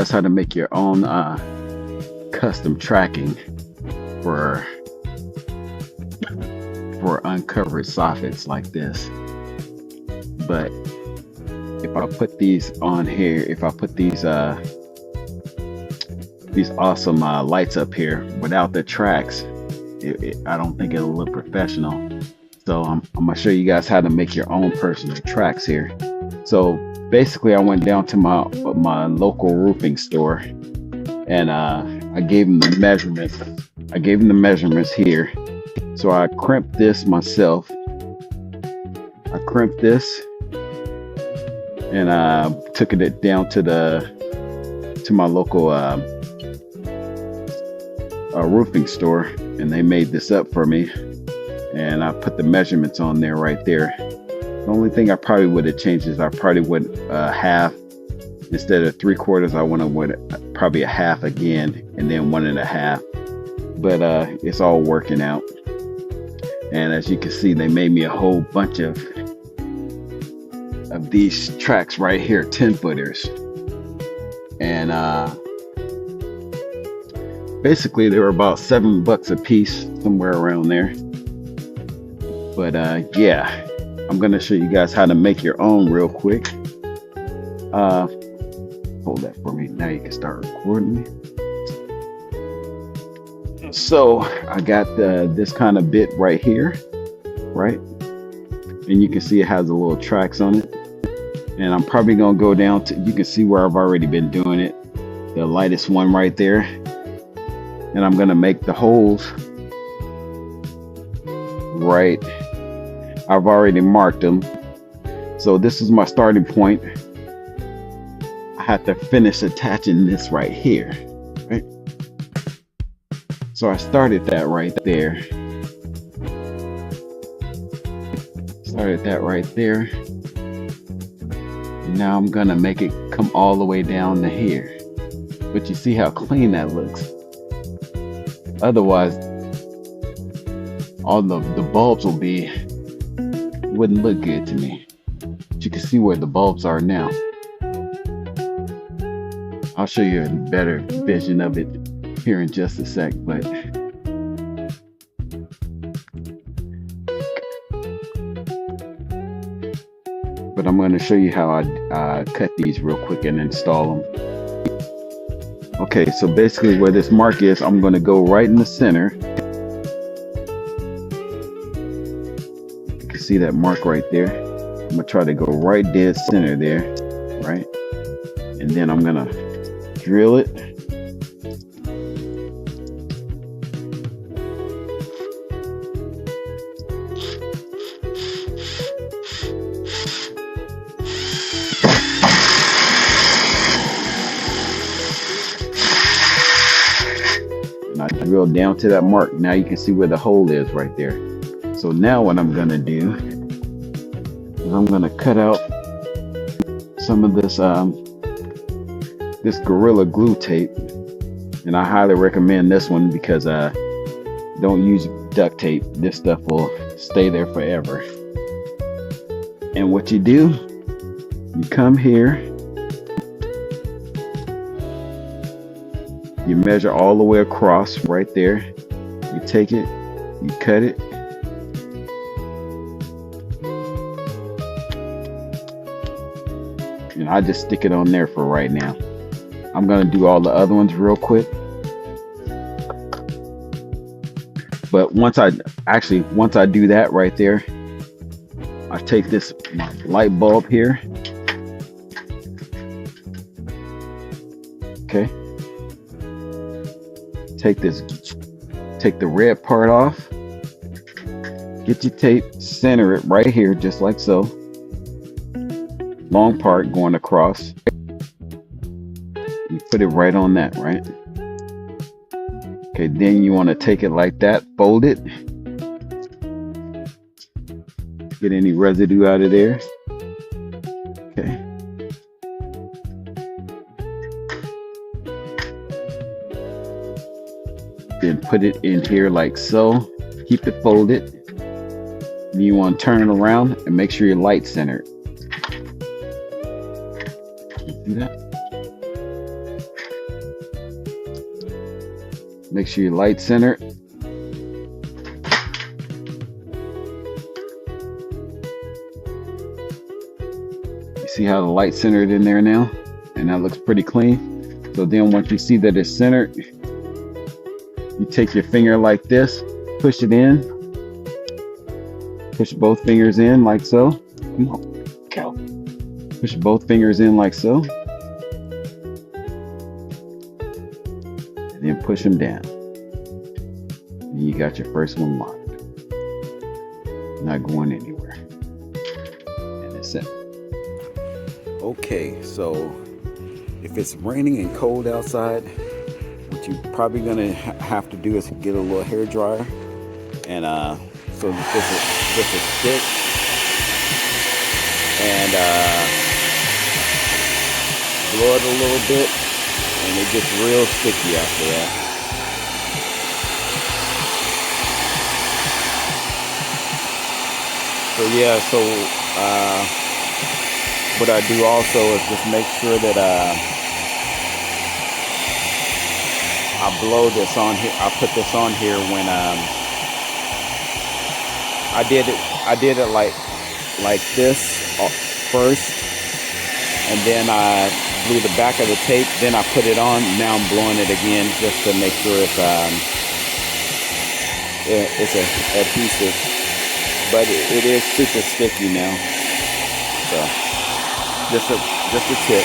That's how to make your own custom tracking for uncovered soffits like this. But if I put these on here, if I put these awesome lights up here without the tracks, I don't think it'll look professional. So I'm gonna show you guys how to make your own personal tracks here. So basically, I went down to my local roofing store, and I gave them the measurements. I gave them the measurements here. So I crimped this myself. I crimped this, and took it down to my local roofing store, and they made this up for me. And I put the measurements on there right there. The only thing I probably would have changed is I probably would half, instead of 3/4, I would probably a half again, and then 1.5. But it's all working out. And as you can see, they made me a whole bunch of these tracks right here, 10-footers. And basically they were about $7 a piece, somewhere around there. But yeah, I'm gonna show you guys how to make your own real quick. Hold that for me. Now you can start recording me. So I got this kind of bit right here, right? And you can see it has the little tracks on it. And I'm probably gonna go down to, you can see where I've already been doing it, the lightest one right there. And I'm gonna make the holes right. I've already marked them. So this is my starting point. I have to finish attaching this right here, right? So I started that right there. Started that right there. Now I'm gonna make it come all the way down to here. But you see how clean that looks. Otherwise, all the bulbs wouldn't look good to me. But you can see where the bulbs are now. I'll show you a better vision of it here in just a sec, but I'm going to show you how I cut these real quick and install them. Okay, so basically where this mark is, I'm going to go right in the center. You can see that mark right there. I'm going to try to go right dead center there, right? And then I'm going to drill it. I drill down to that mark. Now you can see where the hole is right there. So now what I'm gonna do is I'm gonna cut out some of this this Gorilla Glue tape, and I highly recommend this one because don't use duct tape. This stuff will stay there forever. And what you do, you come here, you measure all the way across right there. You take it, you cut it. And I just stick it on there for right now. I'm gonna do all the other ones real quick. But once I do that right there, I take this light bulb here. Okay. Take the red part off, get your tape, center it right here, just like so. Long part going across. You put it right on that, right? Okay, then you want to take it like that, fold it. Get any residue out of there. Okay. Then put it in here like so. Keep it folded. Then you want to turn it around and make sure your light's centered. See that? Make sure your light centered. You see how the light centered in there now? And that looks pretty clean. So then once you see that it's centered, you take your finger like this, push it in, push both fingers in like so. Come on, cow. Push both fingers in like so. And then push them down. And you got your first one locked. Not going anywhere. And it's set. Okay, so if it's raining and cold outside, what you're probably gonna have to do is get a little hair dryer, and so just a stick, and blow it a little bit, and it gets real sticky after that. So yeah, what I do also is just make sure that I blow this on here. I put this on here when I did it like this first, and then I blew the back of the tape. Then I put it on. Now I'm blowing it again just to make sure it's adhesive. But it is super sticky now. So just a tip.